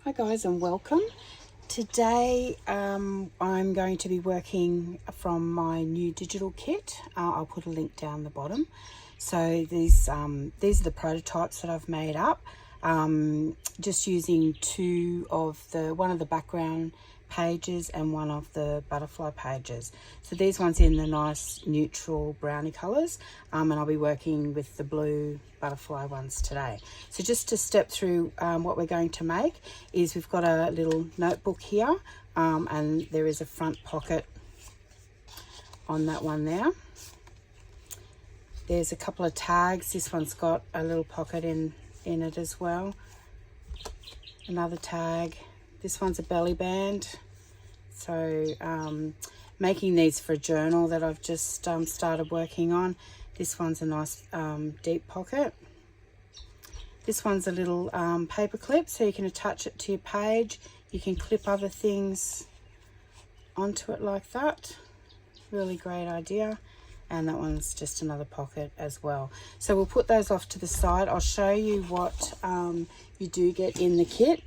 Hi guys and welcome. Today I'm going to be working from my new digital kit. I'll put a link down the bottom. So these are the prototypes that I've made up. Just using one of the background pages and one of the butterfly pages. So these ones in the nice neutral brownie colours, and I'll be working with the blue butterfly ones today. So just to step through what we're going to make is we've got a little notebook here, and there is a front pocket on that one there. There's a couple of tags. This one's got a little pocket in it as well. Another tag. This one's a belly band. So making these for a journal that I've just started working on. This one's a nice deep pocket. This one's a little paper clip, so you can attach it to your page. You can clip other things onto it like that. Really great idea. And that one's just another pocket as well. So we'll put those off to the side. I'll show you what you do get in the kit.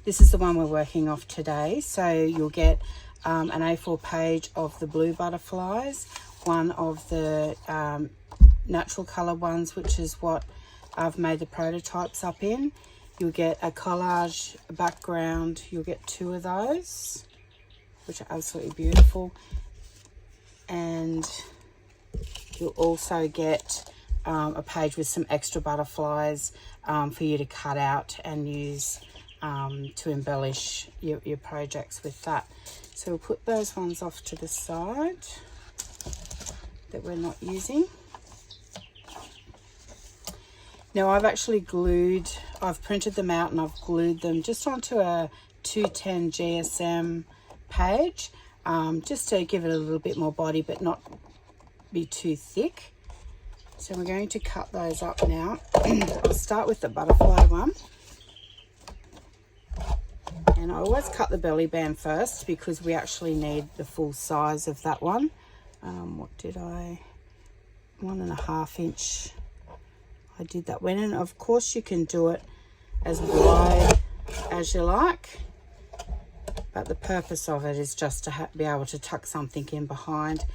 This is the one we're working off today. So you'll get an A4 page of the blue butterflies, one of the natural colour ones, which is what I've made the prototypes up in. You'll get a collage background. You'll get 2 of those, which are absolutely beautiful. And you'll also get a page with some extra butterflies for you to cut out and use to embellish your projects with that. So we'll put those ones off to the side that we're not using. Now I've printed them out and I've glued them just onto a 210 GSM page, just to give it a little bit more body but not be too thick. So we're going to cut those up now. I'll start with the butterfly one. And I always cut the belly band first because we actually need the full size of that one. What did I? 1.5 inch. I did that one, and of course you can do it as wide as you like. But the purpose of it is just to be able to tuck something in behind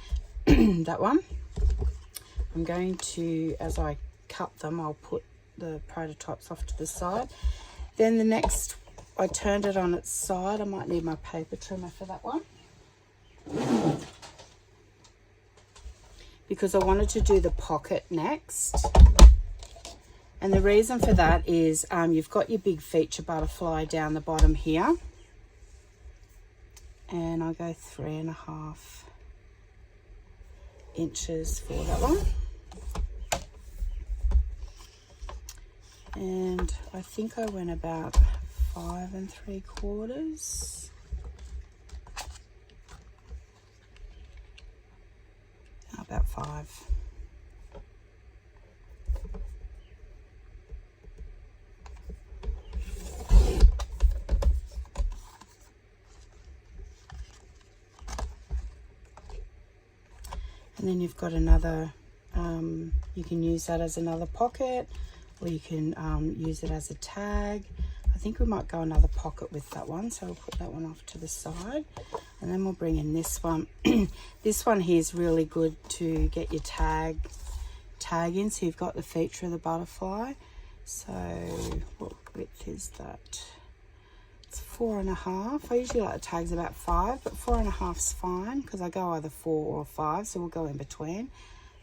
that one. I'm going to, as I cut them, I'll put the prototypes off to the side. Then the next, I turned it on its side. I might need my paper trimmer for that one, because I wanted to do the pocket next. And the reason for that is you've got your big feature butterfly down the bottom here. And I'll go 3.5 inches for that one. And I think I went about 5 3/4. About 5. And then you've got another, you can use that as another pocket, or you can use it as a tag. I think we might go another pocket with that one, so we'll put that one off to the side. And then we'll bring in this one. This one here is really good to get your tag in, so you've got the feature of the butterfly. So what width is that? It's 4.5. I usually like the tags about 5, but 4.5 is fine because I go either 4 or 5, so we'll go in between.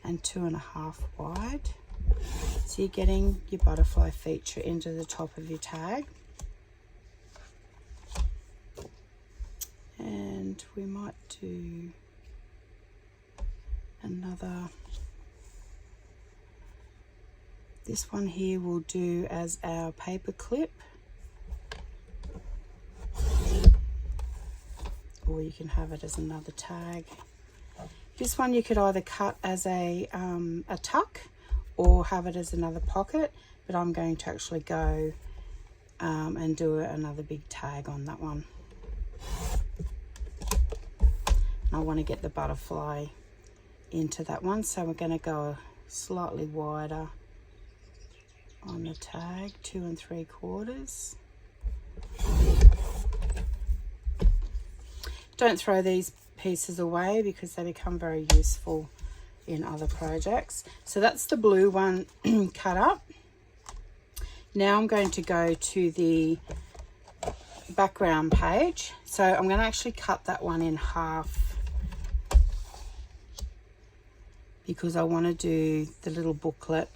And 2.5 wide. So you're getting your butterfly feature into the top of your tag. And we might do another. This one here we'll do as our paper clip. Or you can have it as another tag. This one you could either cut as a tuck or have it as another pocket, but I'm going to actually go and do another big tag on that one. I want to get the butterfly into that one, so we're going to go slightly wider on the tag, 2 3/4. don't throw these pieces away because they become very useful in other projects. So that's the blue one cut up. Now I'm going to go to the background page. So I'm going to actually cut that one in half because I want to do the little booklet.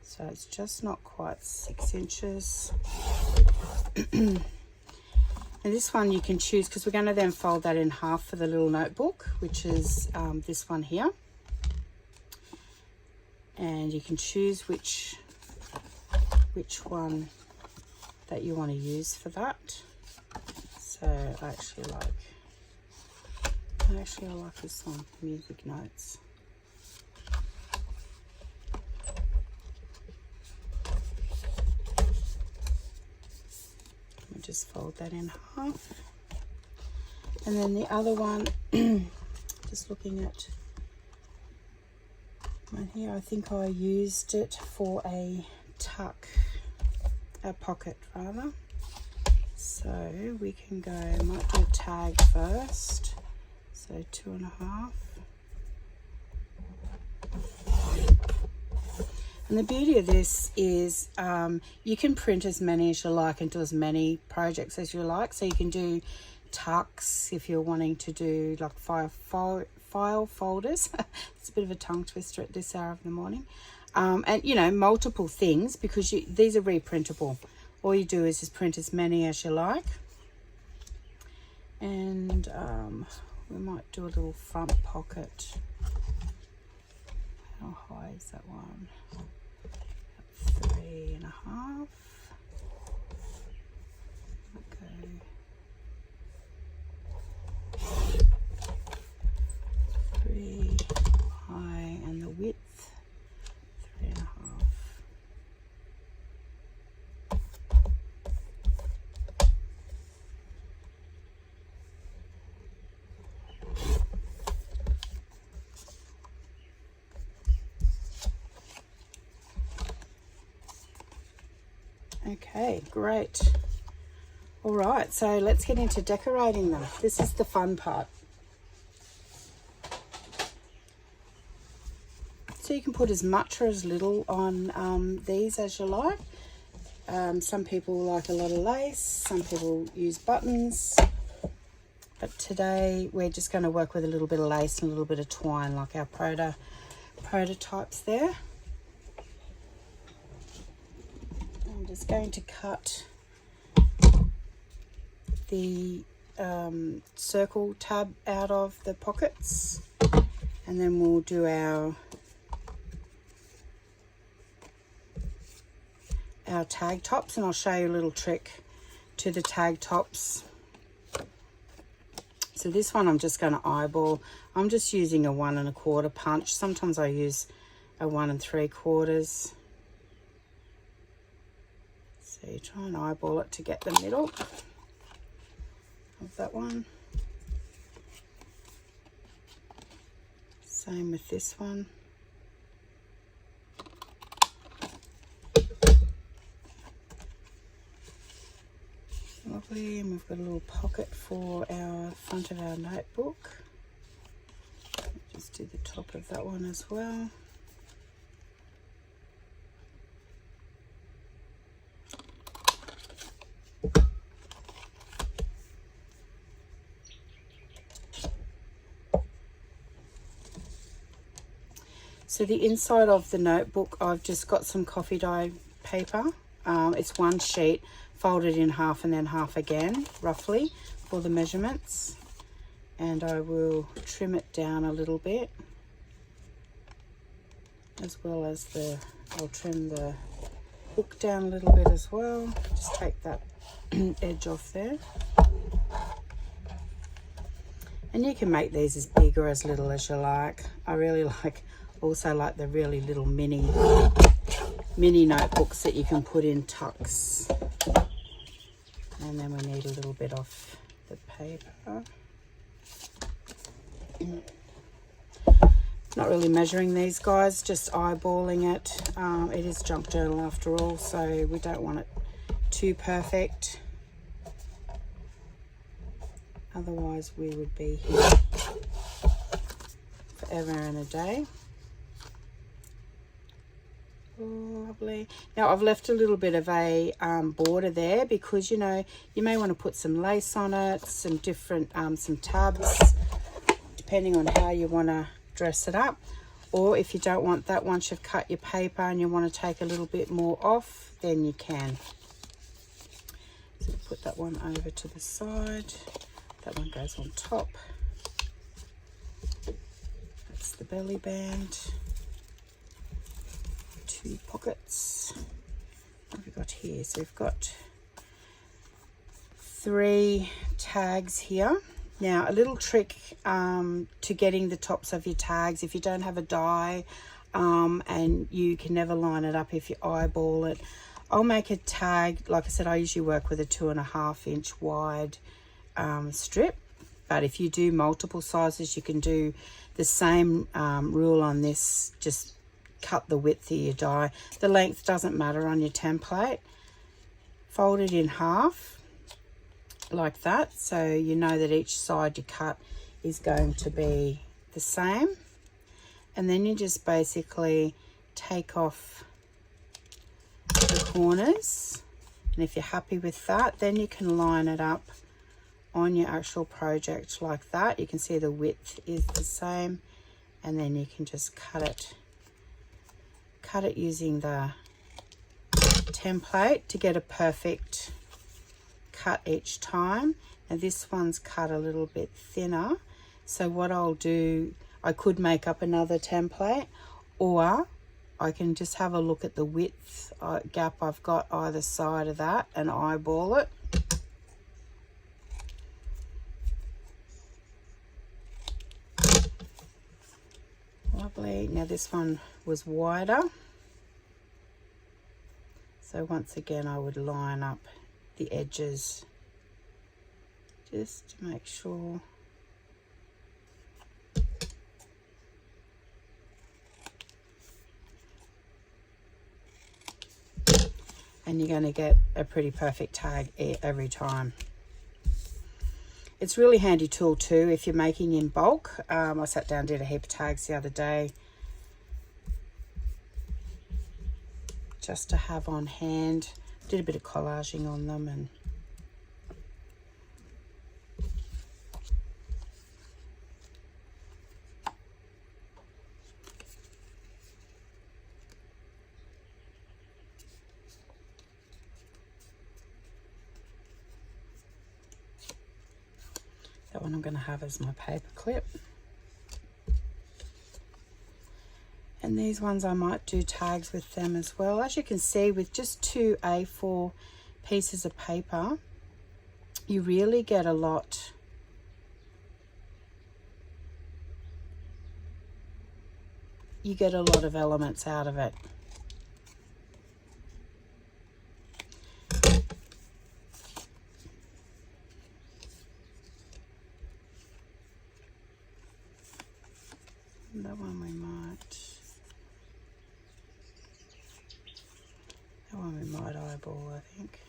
So it's just not quite 6 inches. And this one you can choose, because we're going to then fold that in half for the little notebook, which is this one here. And you can choose which one that you want to use for that. So I actually like this one, music notes. Just fold that in half. And then the other one, just looking at right here, I think I used it for a pocket rather. So we can go, might do a tag first. So 2.5. And the beauty of this is you can print as many as you like and do as many projects as you like. So you can do tucks if you're wanting to do like file folders. It's a bit of a tongue twister at this hour of the morning. And, you know, multiple things, because these are reprintable. All you do is just print as many as you like. And we might do a little front pocket. How high is that one? 3.5. Okay. 3 high, and the width 3.5. Okay, great. All right, so let's get into decorating them. This is the fun part. So you can put as much or as little on these as you like. Some people like a lot of lace, some people use buttons. But today we're just going to work with a little bit of lace and a little bit of twine, like our prototypes there. I'm just going to cut the circle tab out of the pockets, and then we'll do our tag tops, and I'll show you a little trick to the tag tops. So this one I'm just going to eyeball. I'm just using a 1 1/4 punch. Sometimes I use a 1 3/4. So you try and eyeball it to get the middle of that one. Same with this one. Lovely, and we've got a little pocket for our front of our notebook. Just do the top of that one as well. So the inside of the notebook, I've just got some coffee dye paper. It's one sheet, folded in half and then half again, roughly, for the measurements. And I will trim it down a little bit, as well as I'll trim the book down a little bit as well. Just take that edge off there. And you can make these as big or as little as you like. I really also like the really little mini notebooks that you can put in tucks. And then we need a little bit off the paper. Not really measuring these guys, just eyeballing it. It is junk journal after all, so we don't want it too perfect. Otherwise we would be here forever and a day. Lovely. Now I've left a little bit of a border there because, you know, you may want to put some lace on it, some different some tabs, depending on how you want to dress it up. Or if you don't want that, once you've cut your paper and you want to take a little bit more off, then you can. So put that one over to the side. That one goes on top. That's the belly band. 2 pockets. What have we got here? So we've got 3 tags here. Now a little trick to getting the tops of your tags, if you don't have a die and you can never line it up if you eyeball it, I'll make a tag. Like I said, I usually work with a 2.5 inch wide strip, but if you do multiple sizes, you can do the same rule on this. Just cut the width of your die. The length doesn't matter on your template. Fold it in half like that, so you know that each side you cut is going to be the same. And then you just basically take off the corners, and if you're happy with that, then you can line it up on your actual project like that. You can see the width is the same, and then you can just cut it using the template to get a perfect cut each time. Now this one's cut a little bit thinner, so what I'll do, I could make up another template, or I can just have a look at the width gap I've got either side of that and eyeball it. Lovely. Now this one was wider, so once again I would line up the edges just to make sure. And you're going to get a pretty perfect tag every time. It's a really handy tool too if you're making in bulk. I sat down and did a heap of tags the other day just to have on hand. Did a bit of collaging on them, and that one I'm going to have as my paper clip. And these ones I might do tags with them as well. As you can see, with just 2 A4 pieces of paper, you really get a lot. You get a lot of elements out of it. That one we might eyeball, I think.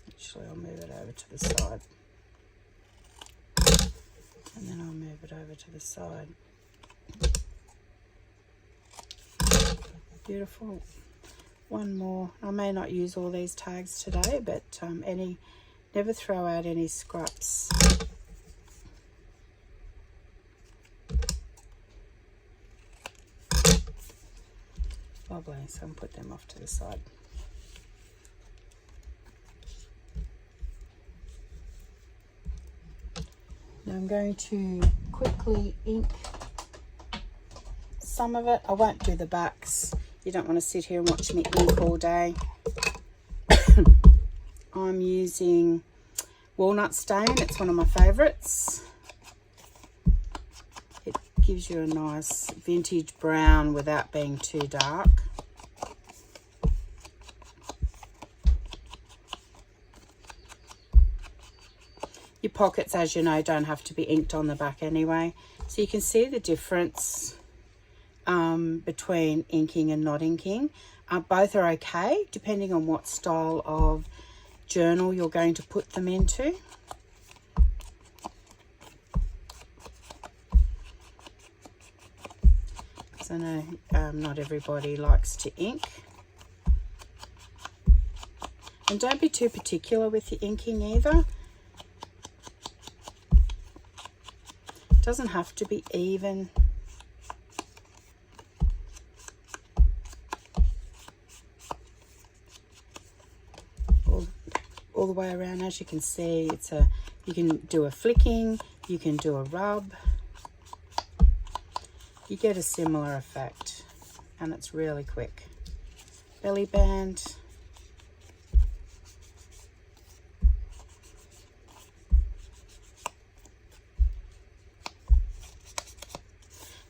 Actually, I'll move it over to the side. And then I'll move it over to the side. Beautiful. One more. I may not use all these tags today, but never throw out any scraps. Lovely, so I'll put them off to the side. Now I'm going to quickly ink some of it. I won't do the backs. You don't want to sit here and watch me ink all day. I'm using Walnut Stain. It's one of my favourites. It gives you a nice vintage brown without being too dark. Your pockets, as you know, don't have to be inked on the back anyway. So you can see the difference between inking and not inking. Both are okay, depending on what style of journal you're going to put them into. Because I know not everybody likes to ink. And don't be too particular with your inking either. It doesn't have to be even. All the way around. As you can see, you can do a flicking, you can do a rub. You get a similar effect, and it's really quick. Belly band.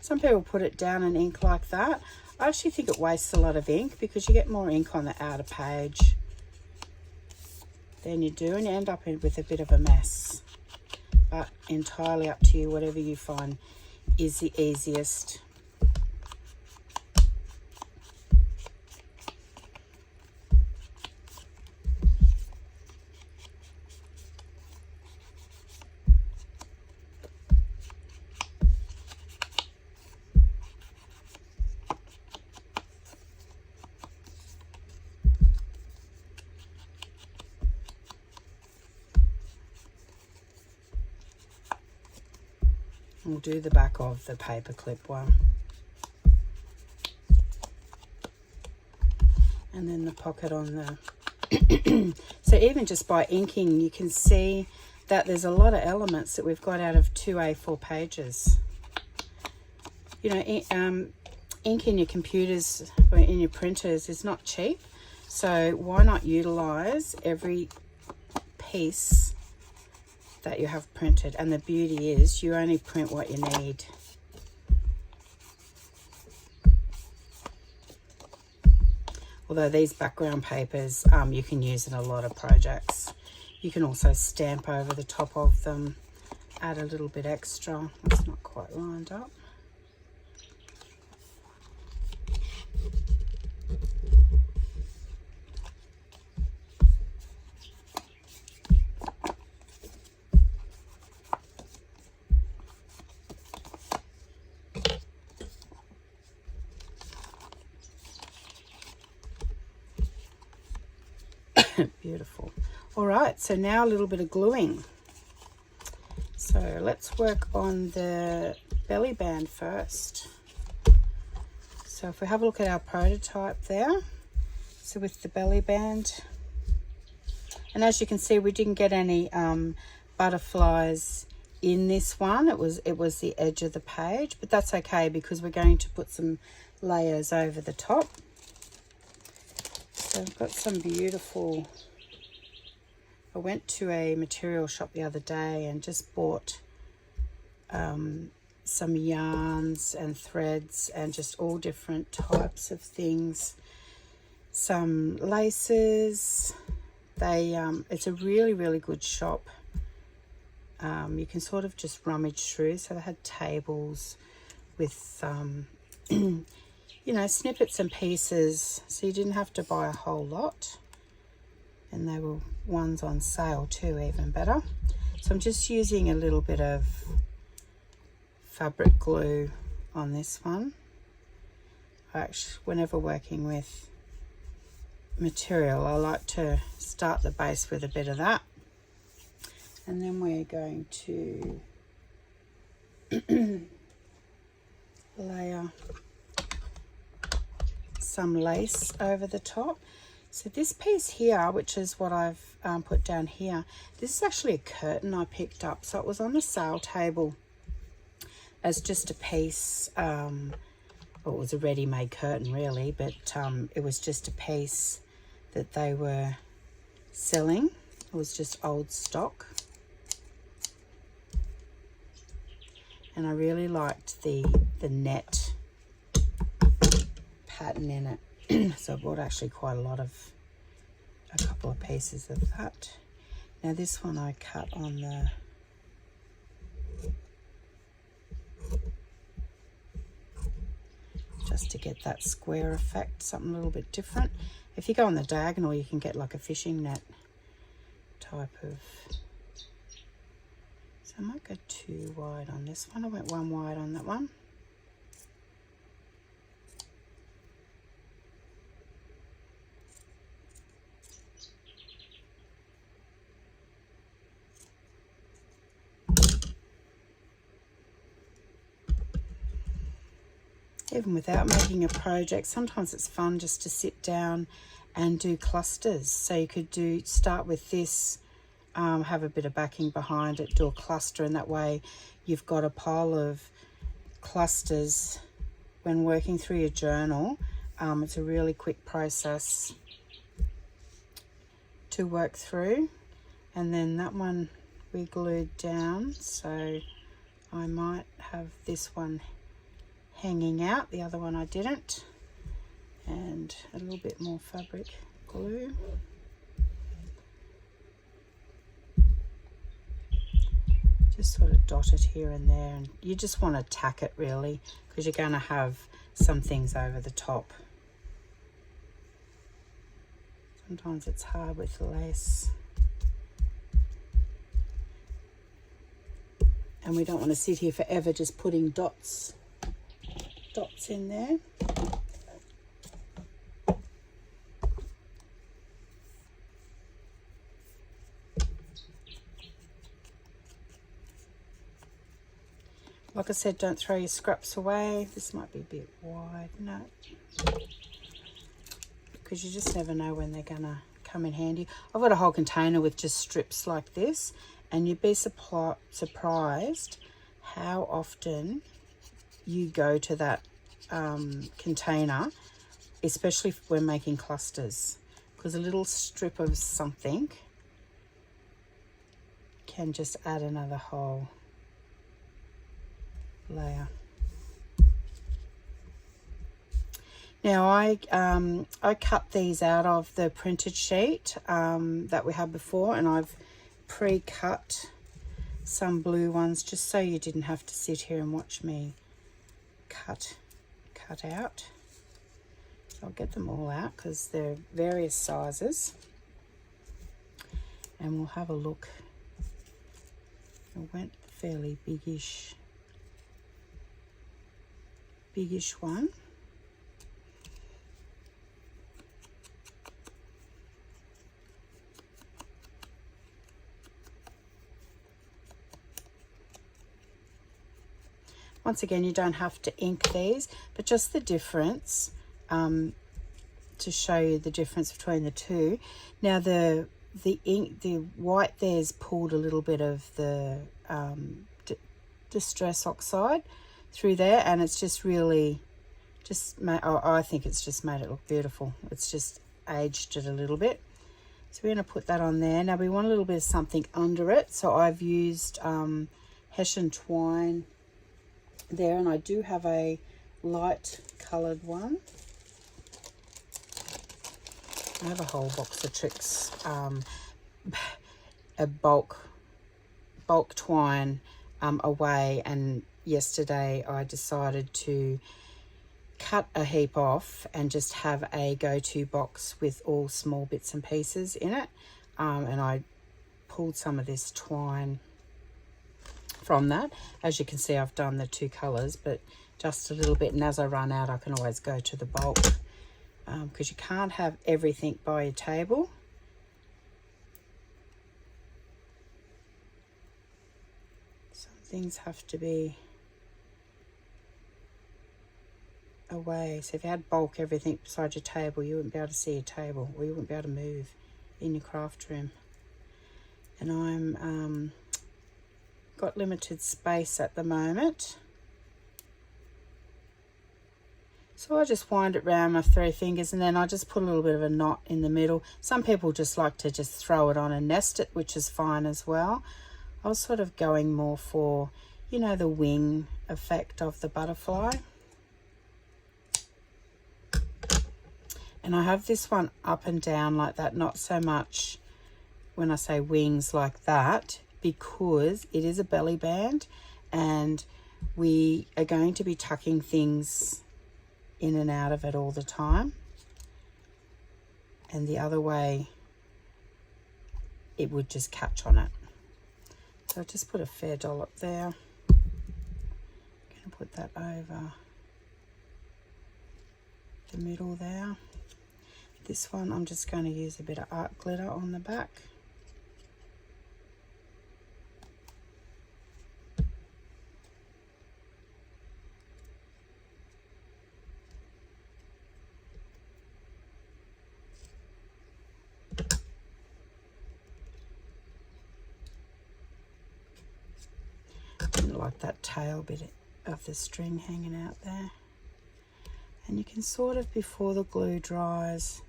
Some people put it down in ink like that. I actually think it wastes a lot of ink because you get more ink on the outer page than you do, and you end up with a bit of a mess. But entirely up to you, whatever you find is the easiest. We'll do the back of the paperclip one. And then the pocket on the... So even just by inking, you can see that there's a lot of elements that we've got out of 2 A4 pages. You know, ink in your computers or in your printers is not cheap. So why not utilize every piece that you have printed? And the beauty is you only print what you need. Although these background papers you can use in a lot of projects. You can also stamp over the top of them, add a little bit extra. It's not quite lined up. Beautiful. All right, so now a little bit of gluing. So let's work on the belly band first. So if we have a look at our prototype there, so with the belly band, and as you can see, we didn't get any butterflies in this one. It was the edge of the page, but that's okay because we're going to put some layers over the top. So I've got some beautiful... I went to a material shop the other day and just bought some yarns and threads and just all different types of things. Some laces. It's a really, really good shop. You can sort of just rummage through. So they had tables with, you know, snippets and pieces. So you didn't have to buy a whole lot. And they were ones on sale too, even better. So I'm just using a little bit of fabric glue on this one. Actually, whenever working with material, I like to start the base with a bit of that. And then we're going to layer some lace over the top. So this piece here, which is what I've put down here, this is actually a curtain I picked up. So it was on the sale table as just a piece. Well, it was a ready-made curtain really, but it was just a piece that they were selling. It was just old stock. And I really liked the net pattern in it. So I bought actually quite a couple of pieces of that. Now this one I cut on the just to get that square effect, something a little bit different. If you go on the diagonal, you can get like a fishing net type of, so I might go too wide on this one. I went one wide on that one. Even without making a project, sometimes it's fun just to sit down and do clusters. So you could start with this, have a bit of backing behind it, do a cluster, and that way you've got a pile of clusters when working through your journal. It's a really quick process to work through. And then that one we glued down, so I might have this one hanging out, the other one I didn't, and a little bit more fabric glue. Just sort of dot it here and there, and you just want to tack it really, because you're going to have some things over the top. Sometimes it's hard with lace, and we don't want to sit here forever just putting dots in there. Like I said, don't throw your scraps away. This might be a bit wide, no, because you just never know when they're gonna come in handy. I've got a whole container with just strips like this, and you'd be surprised how often you go to that container, especially if we're making clusters, because a little strip of something can just add another whole layer. Now I cut these out of the printed sheet that we had before, and I've pre-cut some blue ones just so you didn't have to sit here and watch me cut out. So I'll get them all out because they're various sizes, and we'll have a look. I went fairly biggish one. Once again, you don't have to ink these, but just the difference, to show you the difference between the two. Now the ink, the white there's pulled a little bit of the Distress Oxide through there, and it's just really I think it's just made it look beautiful. It's just aged it a little bit. So we're going to put that on there. Now we want a little bit of something under it, so I've used Hessian twine there, and I do have a light coloured one. I have a whole box of tricks, a bulk twine away, and yesterday I decided to cut a heap off and just have a go-to box with all small bits and pieces in it, and I pulled some of this twine from that. As you can see, I've done the two colours, but just a little bit, and as I run out I can always go to the bulk, because you can't have everything by your table. Some things have to be away. So if you had bulk everything beside your table, you wouldn't be able to see your table, or you wouldn't be able to move in your craft room. And I'm got limited space at the moment, so I just wind it round my 3 fingers, and then I just put a little bit of a knot in the middle. Some people just like to just throw it on and nest it, which is fine as well. I was sort of going more for, you know, the wing effect of the butterfly. And I have this one up and down like that, not so much when I say wings like that, because it is a belly band and we are going to be tucking things in and out of it all the time. And the other way it would just catch on it. So I'll just put a fair dollop there. Going to put that over the middle there. This one I'm just going to use a bit of art glitter on the back. Didn't like that tail bit of the string hanging out there. And you can sort of, before the glue dries,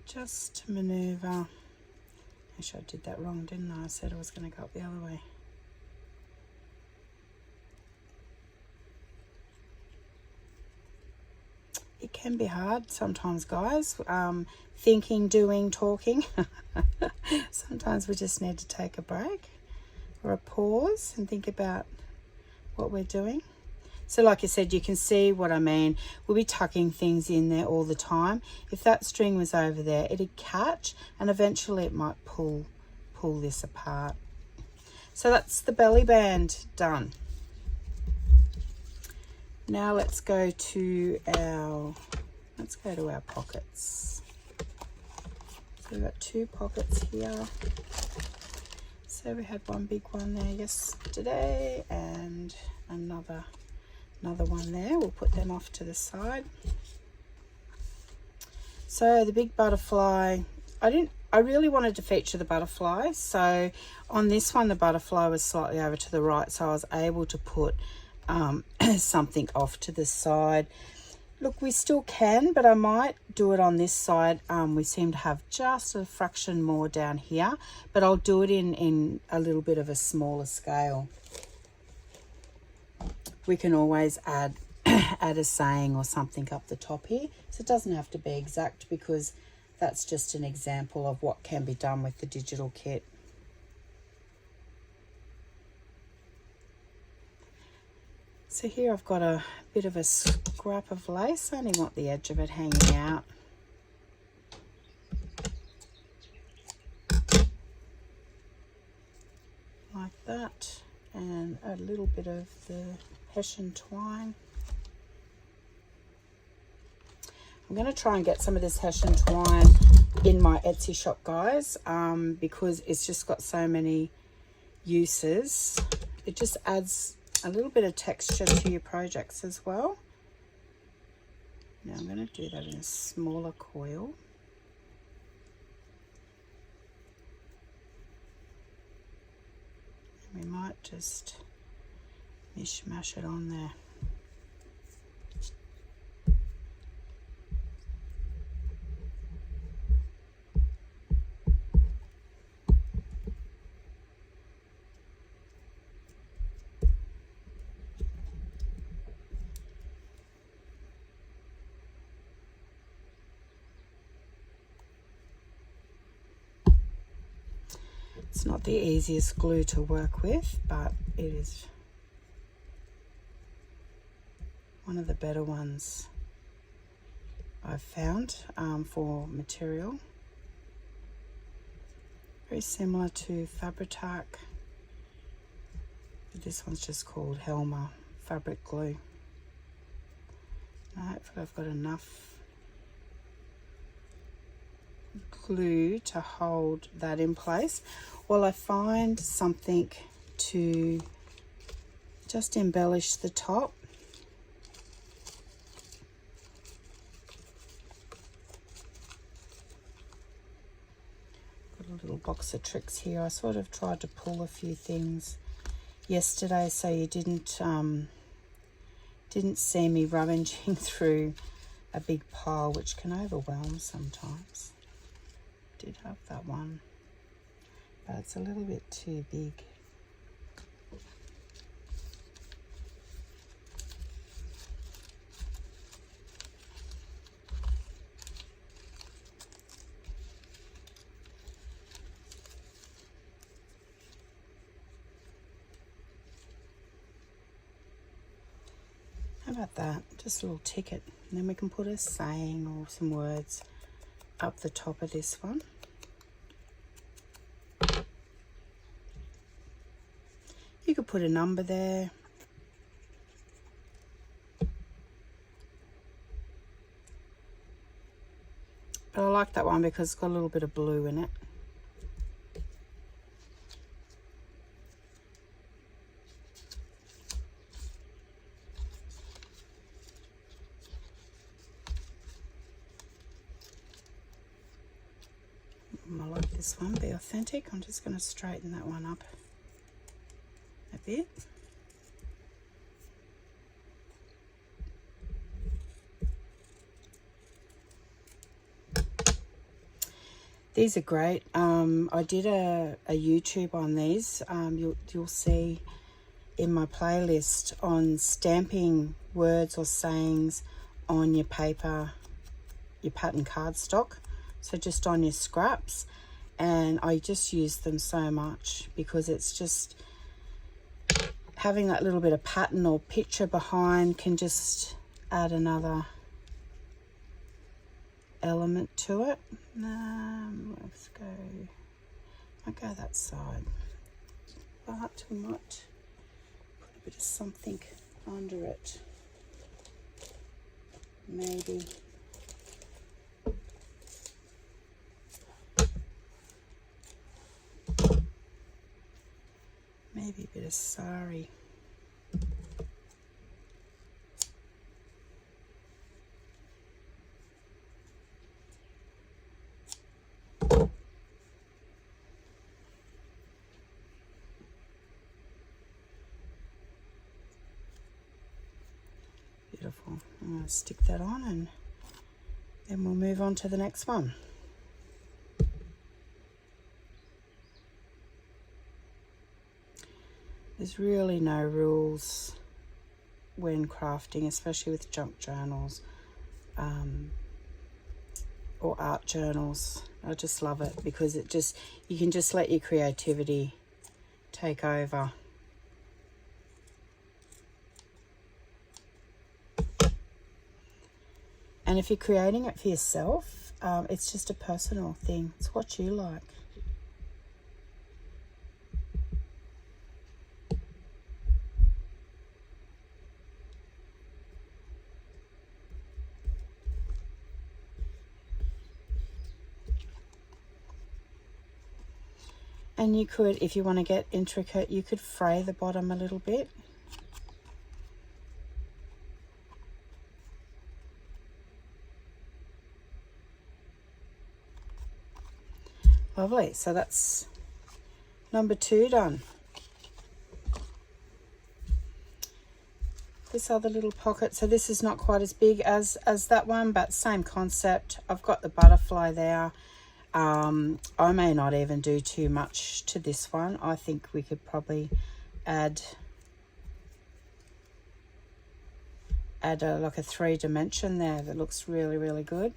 just manoeuvre. Actually, I did that wrong, didn't I? I said I was going to go up the other way. It can be hard sometimes, guys. Thinking, doing, talking. Sometimes we just need to take a break or a pause and think about what we're doing. So like I said, you can see what I mean. We'll be tucking things in there all the time. If that string was over there, it'd catch and eventually it might pull this apart. So that's the belly band done. Now let's go to our pockets. So we've got 2 pockets here. So we had one big one there yesterday and another one there. We'll put them off to the side. So the big butterfly, I really wanted to feature the butterfly. So on this one, the butterfly was slightly over to the right, so I was able to put something off to the side. Look, we still can, but I might do it on this side. We seem to have just a fraction more down here, but I'll do it in a little bit of a smaller scale. We can always add a saying or something up the top here. So it doesn't have to be exact, because that's just an example of what can be done with the digital kit. So here I've got a bit of a scrap of lace. I only want the edge of it hanging out. Like that. And a little bit of the Hessian twine. I'm going to try and get some of this Hessian twine in my Etsy shop, guys, because it's just got so many uses. It just adds a little bit of texture to your projects as well. Now I'm going to do that in a smaller coil. And we might just mishmash it on there. It's not the easiest glue to work with, but it is one of the better ones I've found for material. Very similar to Fabri-Tac, but this one's just called Helmer fabric glue. Now hopefully I've got enough glue to hold that in place while I find something to just embellish the top. Got a little box of tricks here. I sort of tried to pull a few things yesterday so you didn't see me rummaging through a big pile, which can overwhelm sometimes. Did have that one, but it's a little bit too big. How about that? Just a little ticket, and then we can put a saying or some words up the top of this one. You could put a number there. But I like that one because it's got a little bit of blue in it. I like this one, Be Authentic. I'm just going to straighten that one up a bit. These are great. I did a YouTube on these. You'll see in my playlist on stamping words or sayings on your paper, your pattern cardstock. So just on your scraps, and I just use them so much because it's just having that little bit of pattern or picture behind can just add another element to it. Let's go. I'll go that side, but we might put a bit of something under it, maybe. Maybe a bit of sari. Beautiful. I'm going to stick that on and then we'll move on to the next one. There's really no rules when crafting, especially with junk journals or art journals. I just love it because you can just let your creativity take over. And if you're creating it for yourself, it's just a personal thing. It's what you like. And you could, if you want to get intricate, you could fray the bottom a little bit. Lovely. So that's number 2 done. This other little pocket, so this is not quite as big as that one, but same concept. I've got the butterfly there. I may not even do too much to this one. I think we could probably add like a 3-dimension there that looks really, really good.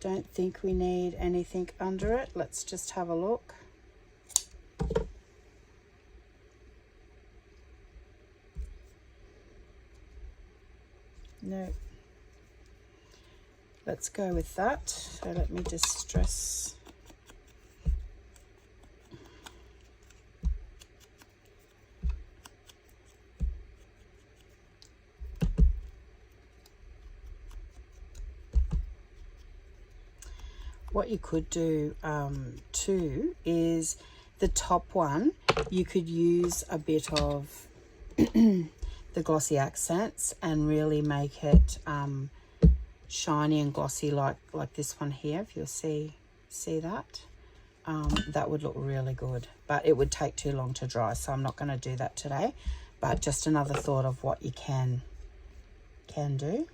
Don't think we need anything under it. Let's just have a look. No. Let's go with that. So let me just stress. What you could do too is the top one, you could use a bit of the glossy accents and really make it shiny and glossy like this one here. If you'll see that, that would look really good, but it would take too long to dry, so I'm not going to do that today. But just another thought of what you can do.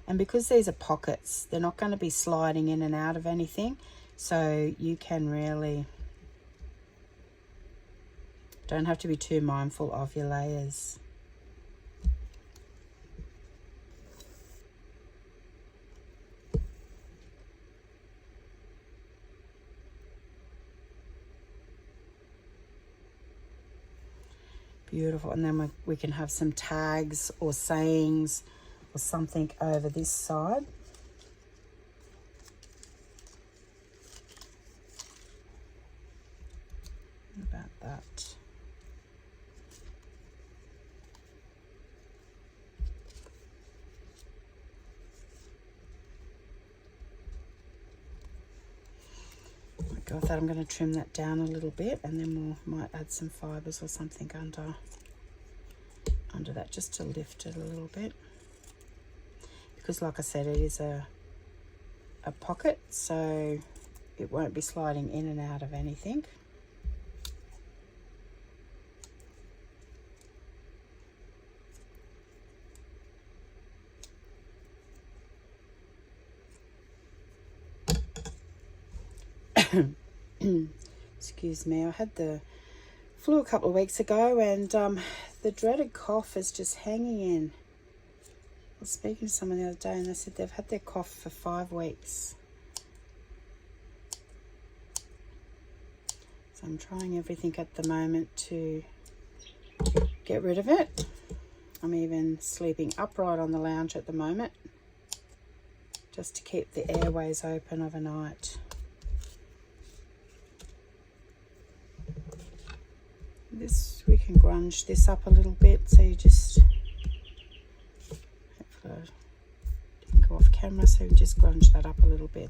And because these are pockets, they're not going to be sliding in and out of anything, so you can really don't have to be too mindful of your layers. Beautiful. And then we can have some tags or sayings or something over this side. that. Like I thought I'm going to trim that down a little bit, and then we might add some fibres or something under that, just to lift it a little bit, because like I said, it is a pocket, so it won't be sliding in and out of anything. Excuse me, I had the flu a couple of weeks ago, and the dreaded cough is just hanging in. I was speaking to someone the other day, and they said they've had their cough for 5 weeks. So I'm trying everything at the moment to get rid of it. I'm even sleeping upright on the lounge at the moment, just to keep the airways open overnight. This, we can grunge this up a little bit, so you just, hopefully I didn't go off camera, so you just grunge that up a little bit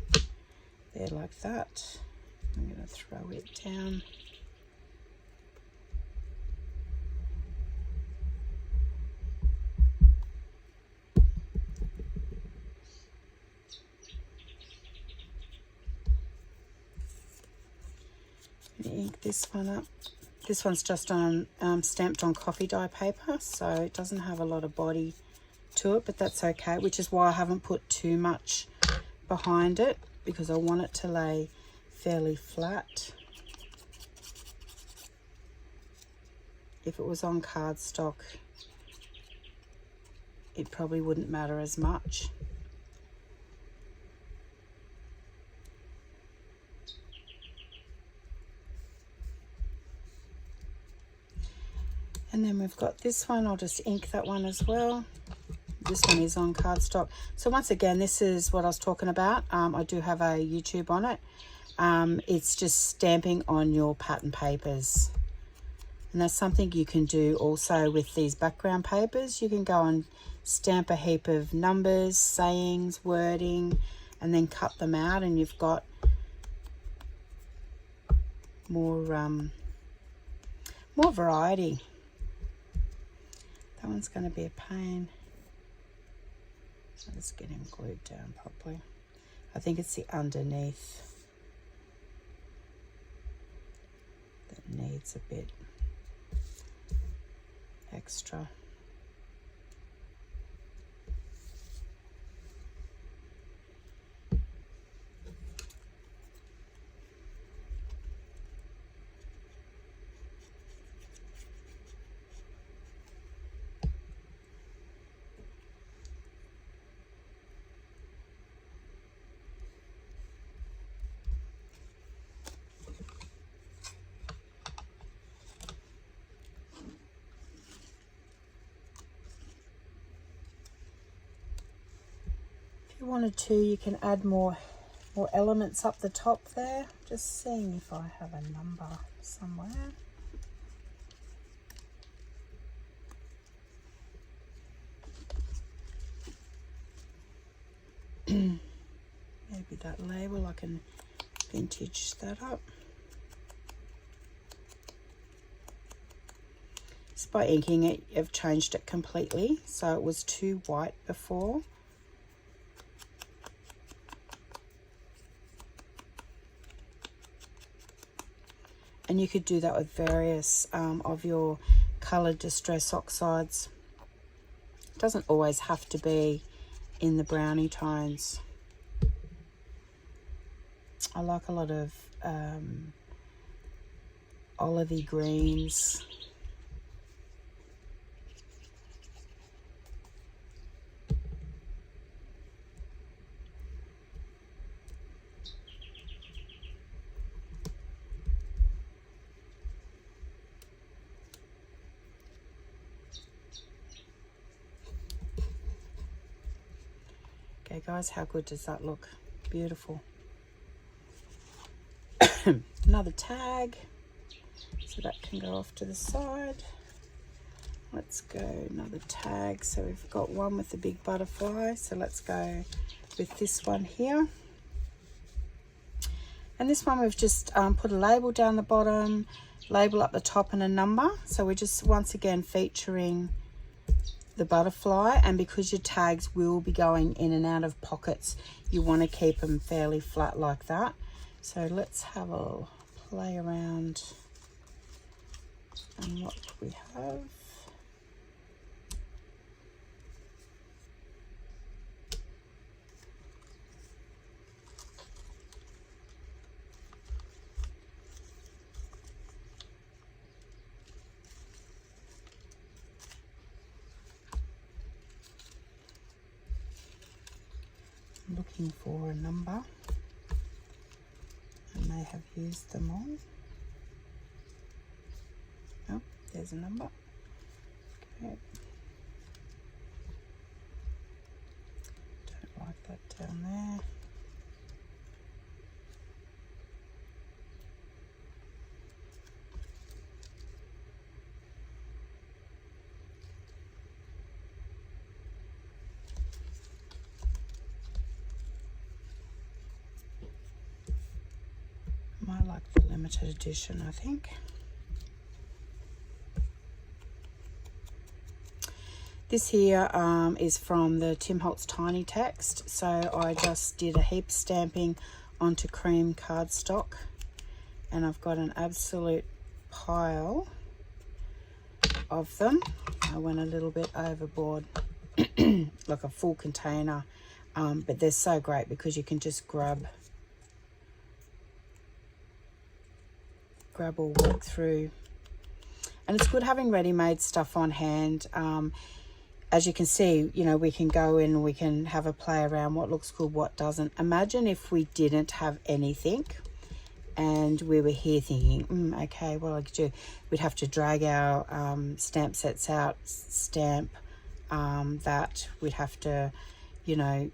there, like that. I'm going to throw it down. Ink this one up. This one's just on stamped on coffee dye paper, so it doesn't have a lot of body to it, but that's okay, which is why I haven't put too much behind it, because I want it to lay fairly flat. If it was on cardstock, it probably wouldn't matter as much. And then we've got this one. I'll just ink that one as well. This one is on cardstock. So once again, this is what I was talking about. I do have a YouTube on it. It's just stamping on your pattern papers. And that's something you can do also with these background papers. You can go and stamp a heap of numbers, sayings, wording, and then cut them out, and you've got more variety. That one's going to be a pain. So let's get him glued down properly. I think it's the underneath that needs a bit extra. If you wanted to, you can add more elements up the top there. Just seeing if I have a number somewhere. Maybe that label, I can vintage that up. Just by inking it, I've changed it completely. So it was too white before. And you could do that with various of your coloured distress oxides. It doesn't always have to be in the brownie tones. I like a lot of olivey greens. Okay guys, how good does that look? Beautiful. Another tag. So that can go off to the side. Let's go another tag. So we've got one with the big butterfly. So let's go with this one here. And this one we've just put a label down the bottom, label up the top and a number. So we're just once again featuring the butterfly, and because your tags will be going in and out of pockets, you want to keep them fairly flat like that. So let's have a play around and what we have. Looking for a number. I may have used them all. Oh, there's a number. Okay. Don't like that down there. I like the limited edition, I think. This here is from the Tim Holtz Tiny Text. So I just did a heap stamping onto cream cardstock, and I've got an absolute pile of them. I went a little bit overboard, like a full container, but they're so great because you can just grab or work through, and it's good having ready-made stuff on hand. As you can see, you know, we can go in and we can have a play around what looks good, what doesn't. Imagine if we didn't have anything and we were here thinking, okay, what I could do, we'd have to drag our stamp sets out, stamp that, we'd have to, you know,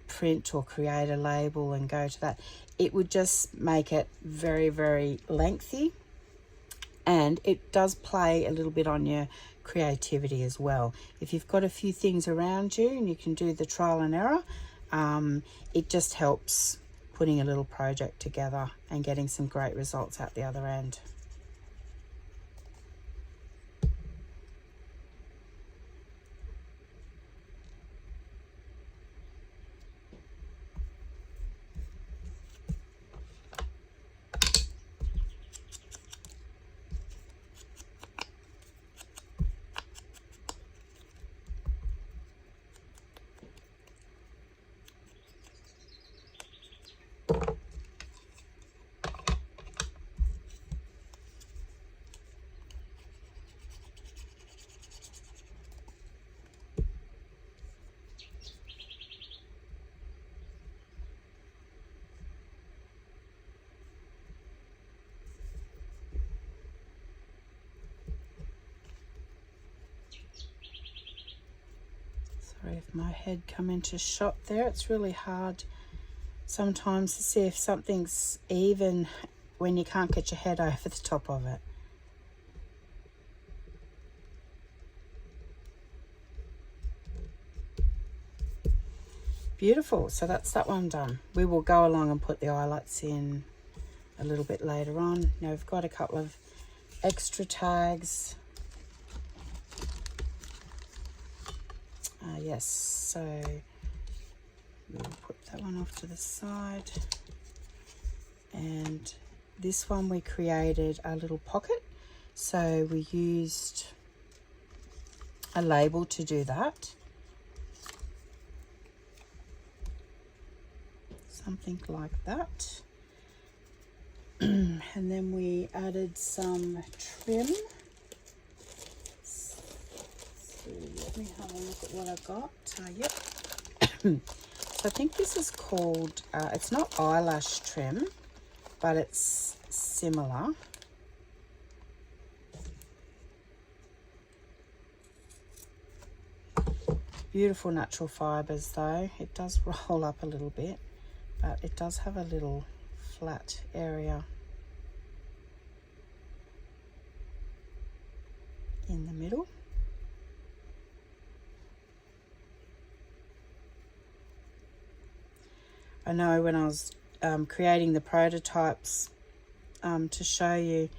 print or create a label and go to that. It would just make it very, very lengthy, and it does play a little bit on your creativity as well. If you've got a few things around you and you can do the trial and error, it just helps putting a little project together and getting some great results out the other end. Sorry if my head come into shot there. It's really hard sometimes to see if something's even when you can't get your head over the top of it. Beautiful. So that's that one done. We will go along and put the eyelets in a little bit later on. Now we've got a couple of extra tags. Yes, so we'll put that one off to the side, and this one we created a little pocket, so we used a label to do that, something like that. And then we added some trim. Let me have a look at what I got. Yep. So I think this is called, it's not eyelash trim, but it's similar. Beautiful natural fibres though. It does roll up a little bit, but it does have a little flat area. in the middle. I know when I was creating the prototypes to show you,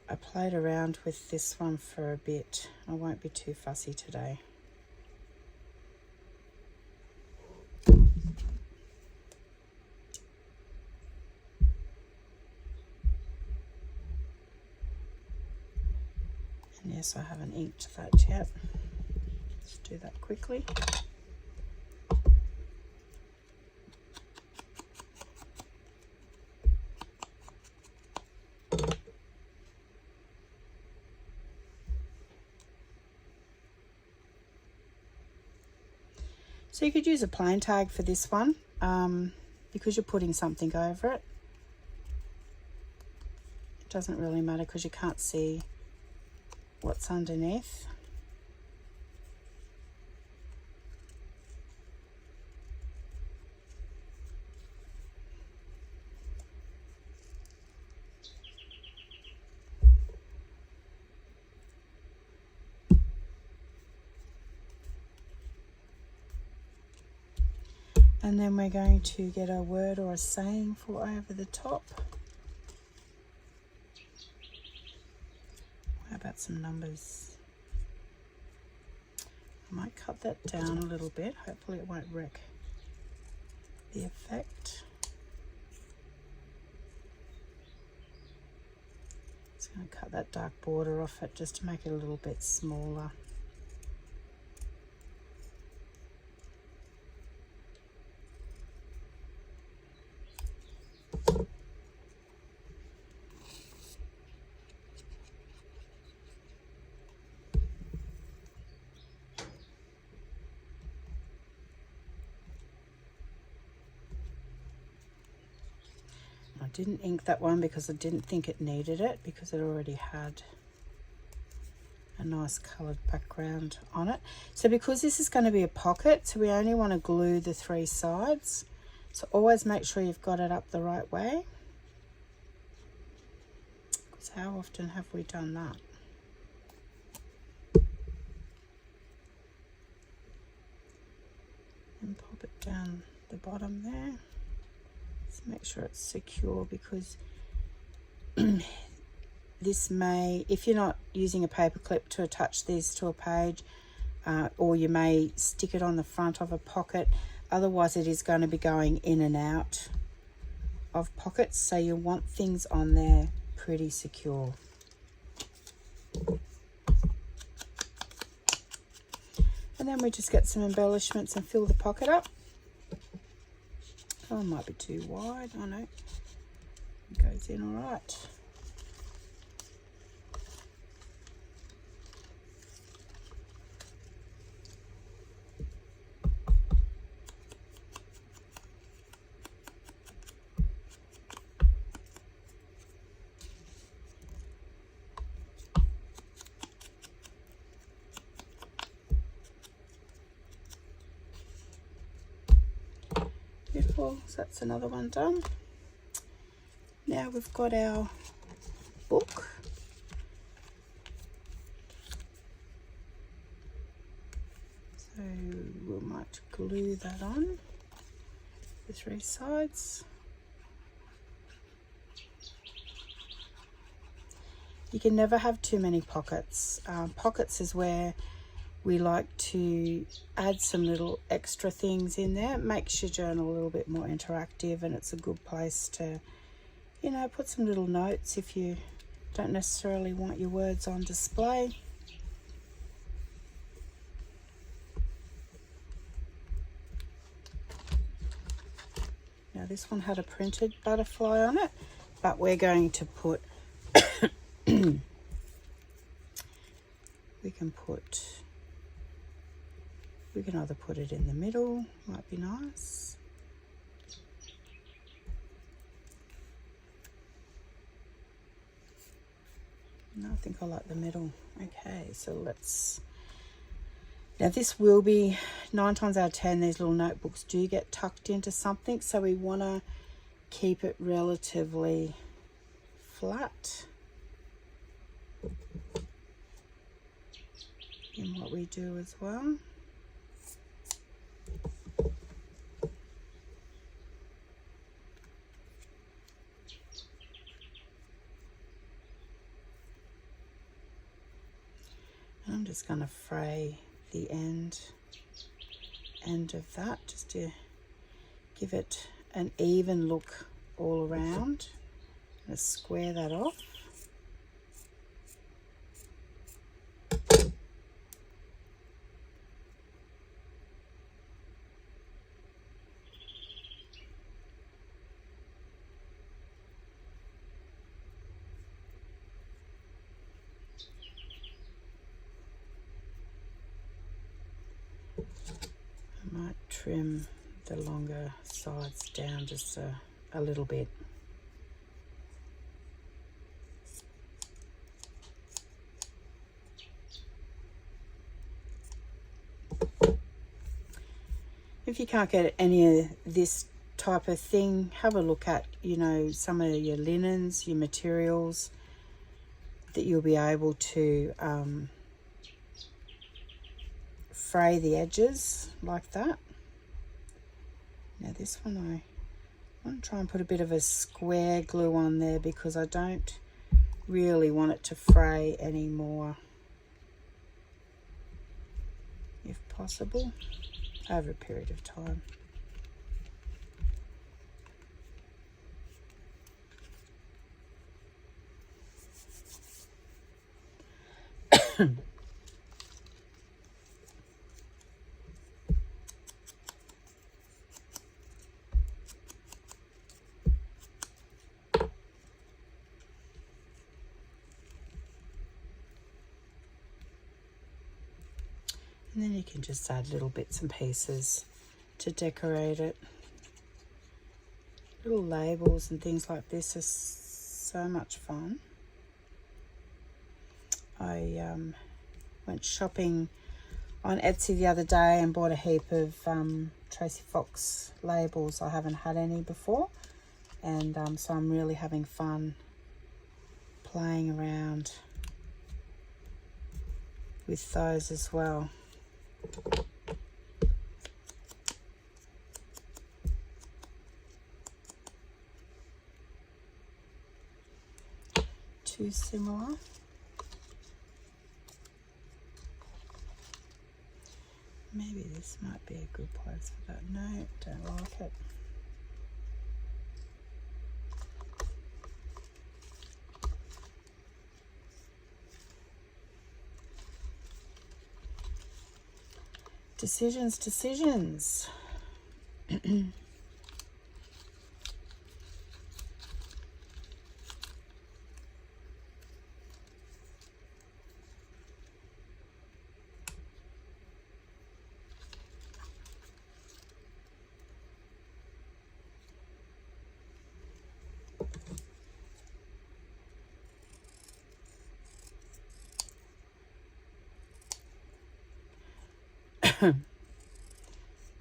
I played around with this one for a bit. I won't be too fussy today. And yes, I haven't inked that yet. Let's do that quickly. So you could use a plain tag for this one because you're putting something over it. It doesn't really matter because you can't see what's underneath. And then we're going to get a word or a saying for over the top. How about some numbers? I might cut that down a little bit. Hopefully it won't wreck the effect. Just going to cut that dark border off it just to make it a little bit smaller. I didn't ink that one because I didn't think it needed it, because it already had a nice coloured background on it. So because this is going to be a pocket, so we only want to glue the 3 sides. So always make sure you've got it up the right way. Because how often have we done that? And pop it down the bottom there. Just make sure it's secure, because this may, if you're not using a paper clip to attach these to a page, or you may stick it on the front of a pocket, otherwise it is going to be going in and out of pockets, so you want things on there pretty secure. And then we just get some embellishments and fill the pocket up. Oh, it might be too wide. I know. It goes in all right. Beautiful. So that's another one done. Now we've got our book. So we might glue that on the 3 sides. You can never have too many pockets. Pockets is where we like to add some little extra things in there. It makes your journal a little bit more interactive, and it's a good place to, you know, put some little notes if you don't necessarily want your words on display. Now this one had a printed butterfly on it, but we're going to put we can either put it in the middle, might be nice. No, I think I like the middle. Okay, so let's, now this will be 9 times out of 10, these little notebooks do get tucked into something, so we want to keep it relatively flat. in what we do as well. And I'm just going to fray the end of that just to give it an even look all around. Let's square that off. I might trim the longer sides down just a little bit. If you can't get any of this type of thing, have a look at, you know, some of your linens, your materials that you'll be able to fray the edges like that. Now this one I want to try and put a bit of a square glue on there because I don't really want it to fray anymore, if possible, over a period of time. And then you can just add little bits and pieces to decorate it. Little labels and things like this are so much fun. I went shopping on Etsy the other day and bought a heap of Tracy Fox labels. I haven't had any before, and so I'm really having fun playing around with those as well. Too similar. Maybe this might be a good place for that. No, don't like it. Decisions.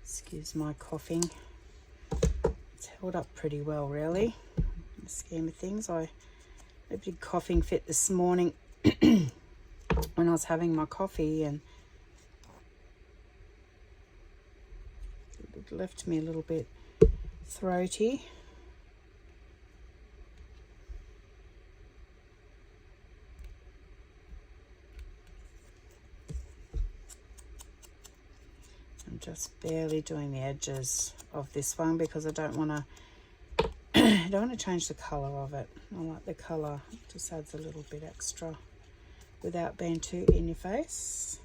Excuse my coughing. It's held up pretty well, really, in the scheme of things. I had a big coughing fit this morning when I was having my coffee, and it left me a little bit throaty. I'm just barely doing the edges of this one because I don't want to change the colour of it. I like the colour, it just adds a little bit extra without being too in your face.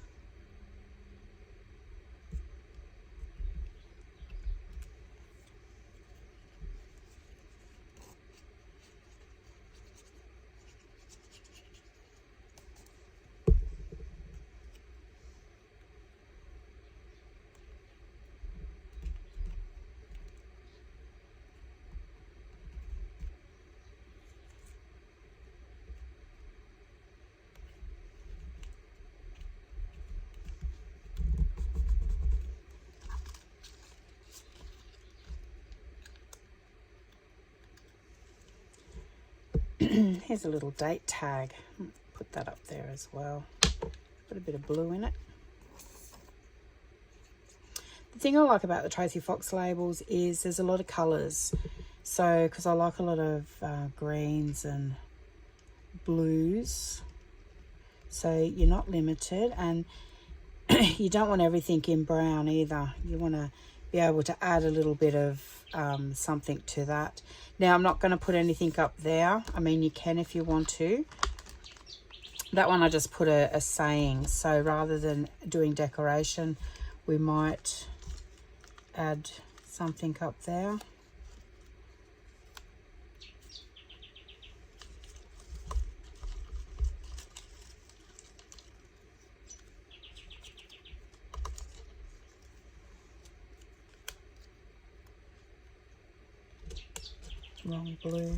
Here's a little date tag. Put that up there as well. Got a bit of blue in it. The thing I like about the Tracy Fox labels is there's a lot of colours. So, because I like a lot of greens and blues. So you're not limited, and you don't want everything in brown either. You want to be able to add a little bit of something to that. Now, I'm not going to put anything up there. I mean, you can if you want to. That one I just put a saying. So rather than doing decoration, we might add something up there. Wrong blue.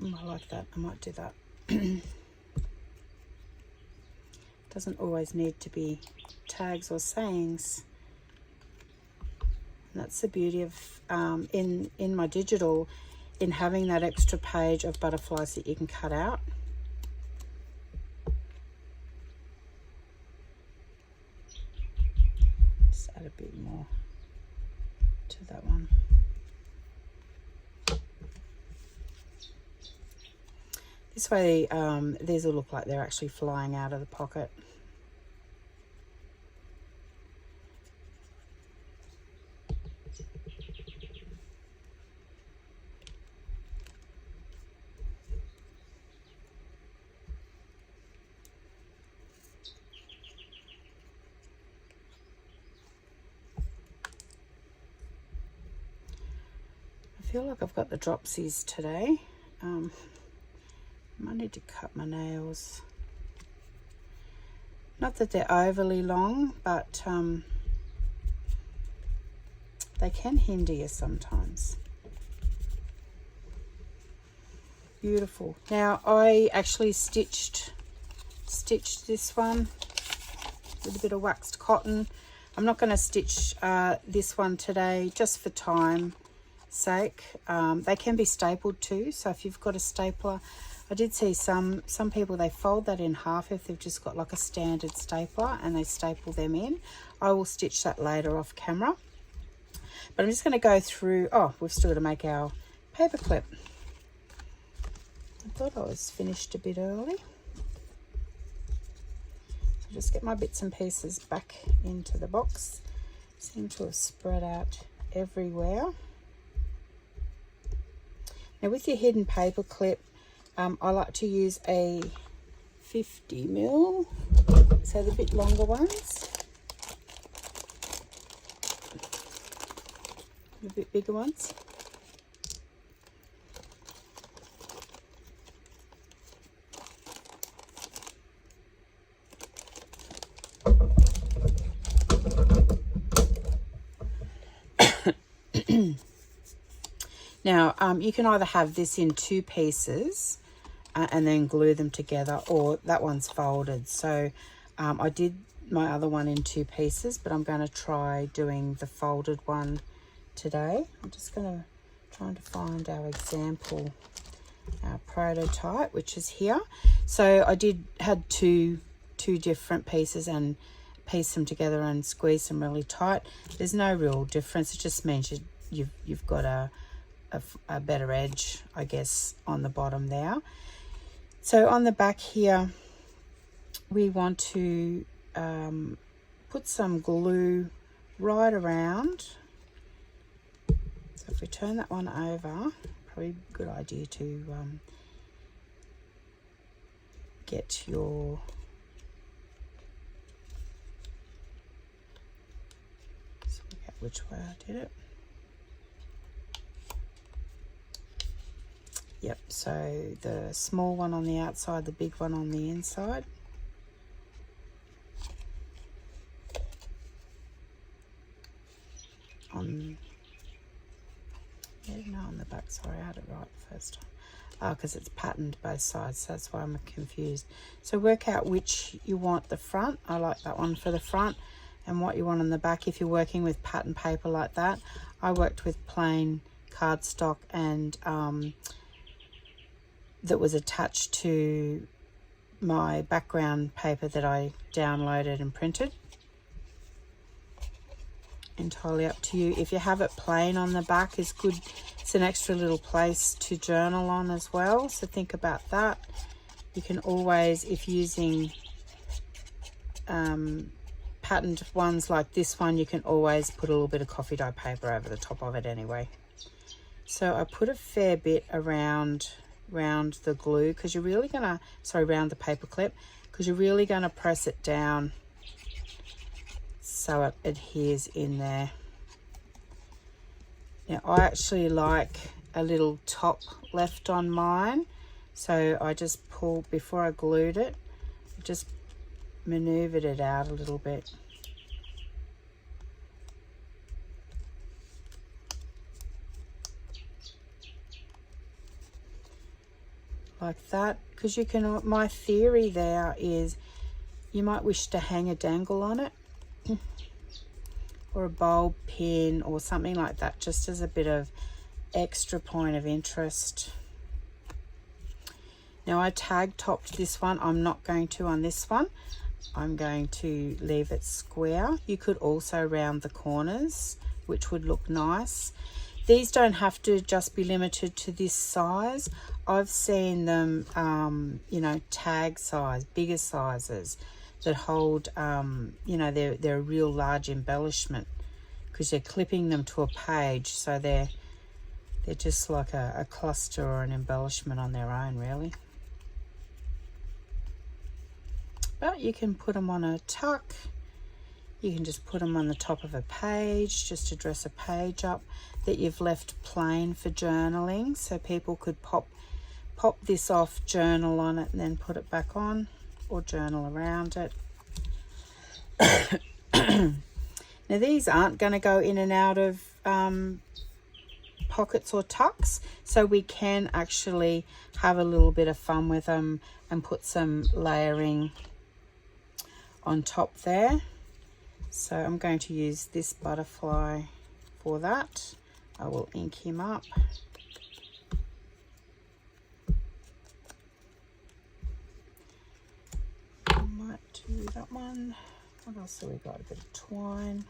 I like that. I might do that. Doesn't always need to be tags or sayings. And that's the beauty of in my digital, in having that extra page of butterflies that you can cut out. Just add a bit more to that one. This way, these will look like they're actually flying out of the pocket. I feel like I've got the dropsies today. I might need to cut my nails. Not that they're overly long, but they can hinder you sometimes. Beautiful. Now I actually stitched this one with a bit of waxed cotton. I'm not going to stitch this one today just for time sake. They can be stapled too, so if you've got a stapler, I did see some people, they fold that in half if they've just got like a standard stapler and they staple them in. I will stitch that later off camera, but I'm just going to go through. Oh, we've still got to make our paper clip. I thought I was finished a bit early, so just get my bits and pieces back into the box. Seem to have spread out everywhere. Now with your hidden paper clip, I like to use a 50 mil, so the bit longer ones, the bit bigger ones. Now you can either have this in two pieces and then glue them together, or that one's folded. So I did my other one in two pieces, but I'm going to try doing the folded one today. I'm just going to try to find our example, our prototype, which is here. So I had two different pieces and piece them together and squeeze them really tight. There's no real difference. It just means you've got a better edge, I guess, on the bottom there. So on the back here, we want to put some glue right around. So if we turn that one over, probably a good idea to get your which way I did it. Yep, so the small one on the outside, the big one on the inside. On the back, sorry, I had it right the first time. Because it's patterned both sides, so that's why I'm confused. So work out which you want the front. I like that one for the front, and what you want on the back if you're working with pattern paper like that. I worked with plain cardstock and that was attached to my background paper that I downloaded and printed. Entirely up to you. If you have it plain on the back, is good. It's an extra little place to journal on as well, so think about that. You can always, if using patterned ones like this one, you can always put a little bit of coffee dye paper over the top of it anyway. So I put a fair bit around the glue, because you're really gonna, around the paper clip, because you're really gonna press it down so it adheres in there. Now I actually like a little top left on mine, so I just pulled, before I glued it, just maneuvered it out a little bit. Like that, because you can, my theory there is you might wish to hang a dangle on it or a bulb pin or something like that, just as a bit of extra point of interest. Now I tag topped this one. I'm not going to on this one. I'm going to leave it square. You could also round the corners, which would look nice. These don't have to just be limited to this size. I've seen them, you know, tag size, bigger sizes that hold, you know, they're a real large embellishment, because they're clipping them to a page, so they're just like a cluster or an embellishment on their own, really. But you can put them on a tuck. You can just put them on the top of a page, just to dress a page up that you've left plain for journaling, so people could pop this off, journal on it, and then put it back on, or journal around it. Now these aren't going to go in and out of pockets or tucks, so we can actually have a little bit of fun with them and put some layering on top there. So I'm going to use this butterfly for that. I will ink him up. I might do that one. What else have we got? A bit of twine.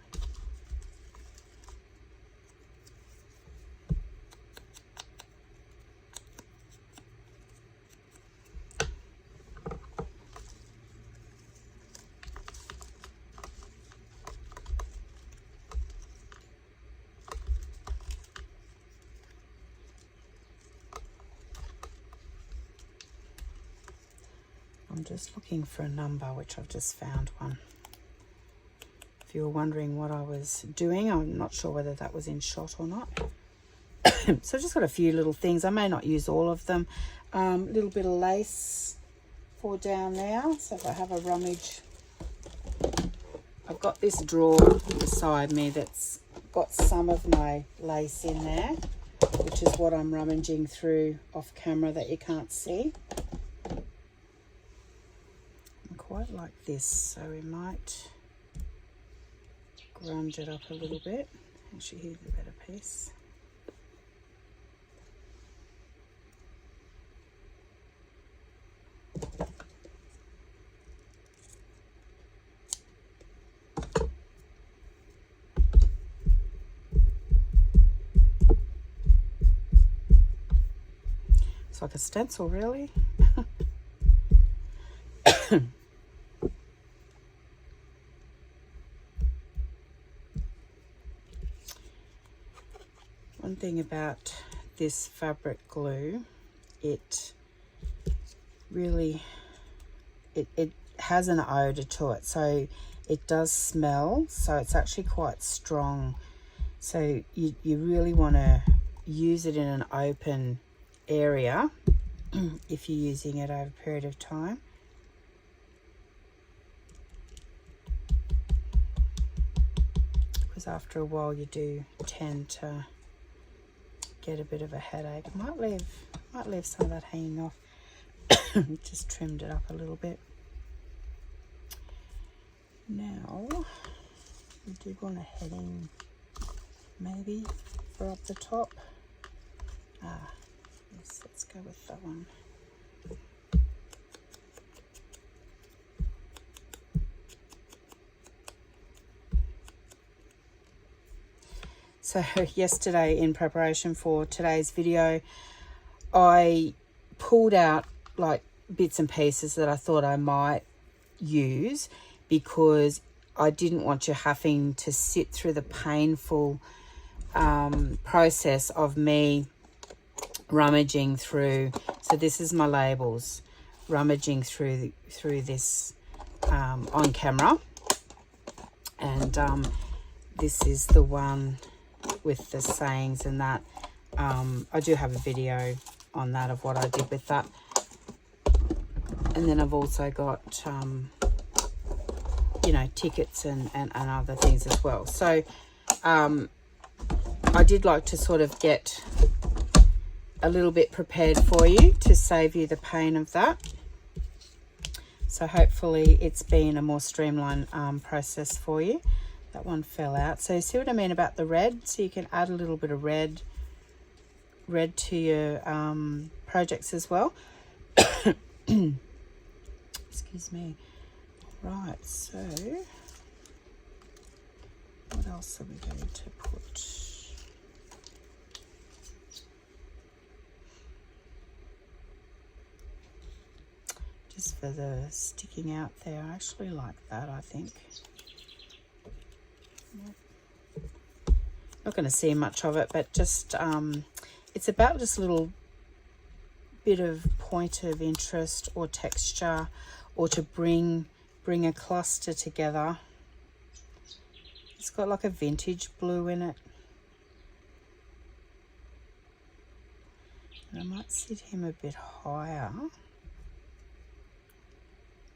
I'm just looking for a number, which I've just found one. If you were wondering what I was doing, I'm not sure whether that was in shot or not. So I've just got a few little things. I may not use all of them. A little bit of lace for down there. So if I have a rummage, I've got this drawer beside me that's got some of my lace in there, which is what I'm rummaging through off camera that you can't see. Quite like this, so we might grunge it up a little bit. Actually, here's a better piece. It's like a stencil, really. One thing about this fabric glue, it really, it has an odor to it, so it does smell, so it's actually quite strong. So you really want to use it in an open area if you're using it over a period of time. Because after a while you do tend to get a bit of a headache. Might leave some of that hanging off. Just trimmed it up a little bit. Now we do want a heading maybe for up the top. Yes, let's go with that one. So yesterday, in preparation for today's video, I pulled out like bits and pieces that I thought I might use, because I didn't want you having to sit through the painful process of me rummaging through. So this is my labels, rummaging through this on camera, and this is the one with the sayings and that. I do have a video on that of what I did with that, and then I've also got you know, tickets and other things as well. So I did like to sort of get a little bit prepared for you to save you the pain of that. So hopefully it's been a more streamlined process for you. That one fell out. So you see what I mean about the red? So you can add a little bit of red to your projects as well. Excuse me. Right, so what else are we going to put? Just for the sticking out there. I actually like that, I think. Not going to see much of it, but just it's about just a little bit of point of interest or texture, or to bring a cluster together. It's got like a vintage blue in it, and I might sit him a bit higher,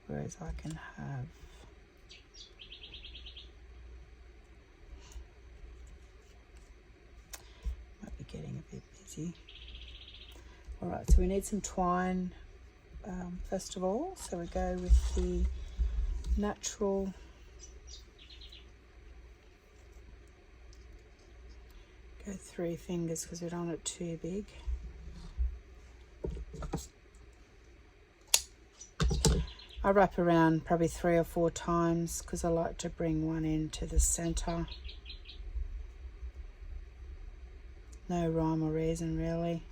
whereas I can have getting a bit busy. All right, so we need some twine first of all. So we go with the natural go 3 fingers because we don't want it too big. I wrap around probably 3 or 4 times because I like to bring one into the center. No rhyme or reason really.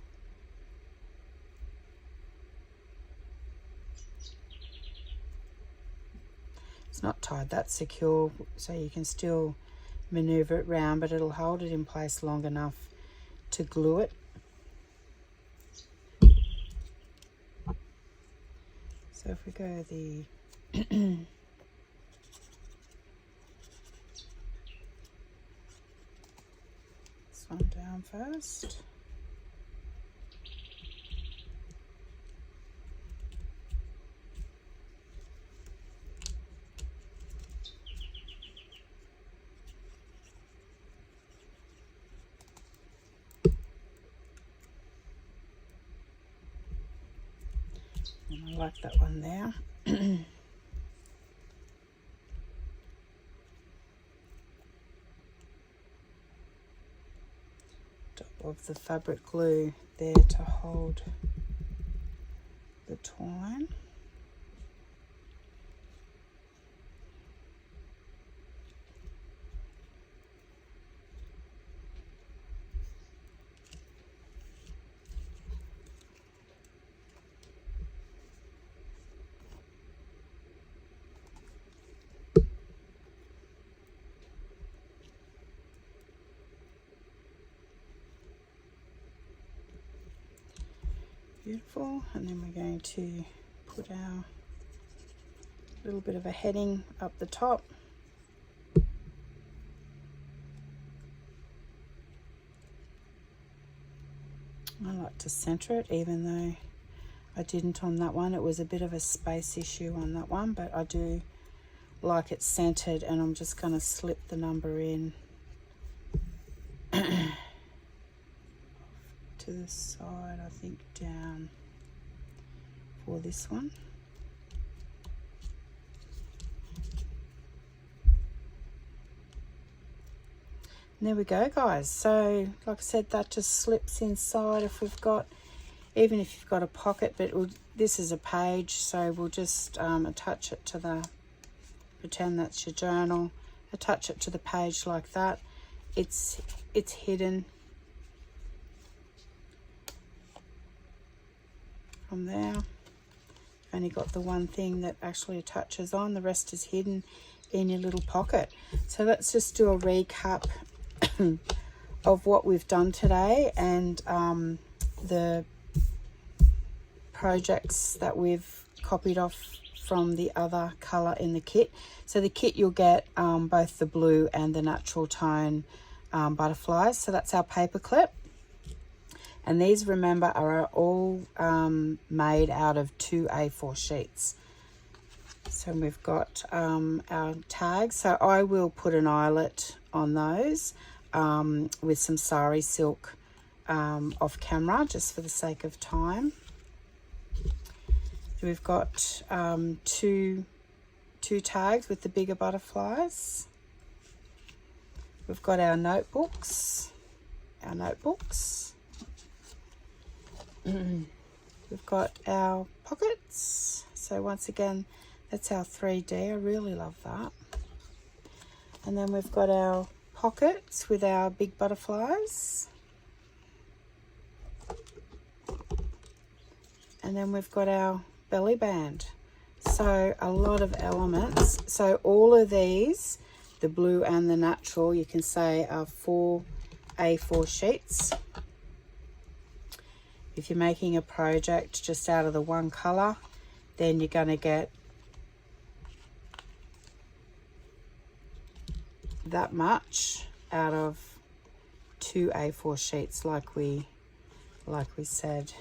It's not tied that secure, so you can still maneuver it round, but it'll hold it in place long enough to glue it. So if we go the this one down first. And I like that one there. Top of the fabric glue there to hold the twine. Beautiful, and then we're going to put our little bit of a heading up the top. I like to center it, even though I didn't on that one. It was a bit of a space issue on that one, but I do like it centered, and I'm just going to slip the number in to the side, I think down for this one. And there we go, guys. So like I said, that just slips inside if we've got, even if you've got a pocket, but this is a page, so we'll just attach it to the, pretend that's your journal, attach it to the page like that. It's hidden from there. You've only got the one thing that actually attaches on, the rest is hidden in your little pocket. So let's just do a recap of what we've done today, and the projects that we've copied off from the other color in the kit. So the kit, you'll get both the blue and the natural tone butterflies. So that's our paper clip, and these, remember, are all made out of 2 A4 sheets. So we've got our tags. So I will put an eyelet on those with some sari silk off camera, just for the sake of time. So we've got two tags with the bigger butterflies. We've got our notebooks. We've got our pockets. So once again, that's our 3D. I really love that. And then we've got our pockets with our big butterflies. And then we've got our belly band. So a lot of elements. So all of these, the blue and the natural, you can say are 4 A4 sheets. If you're making a project just out of the one color, then you're going to get that much out of 2 A4 sheets, like we said.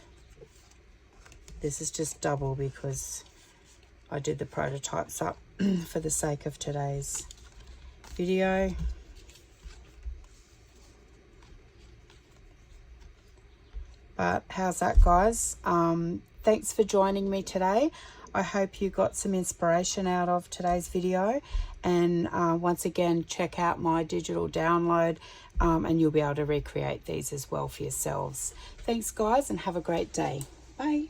This is just double because I did the prototypes up for the sake of today's video. But how's that, guys? Thanks for joining me today. I hope you got some inspiration out of today's video. And once again, check out my digital download and you'll be able to recreate these as well for yourselves. Thanks, guys, and have a great day. Bye.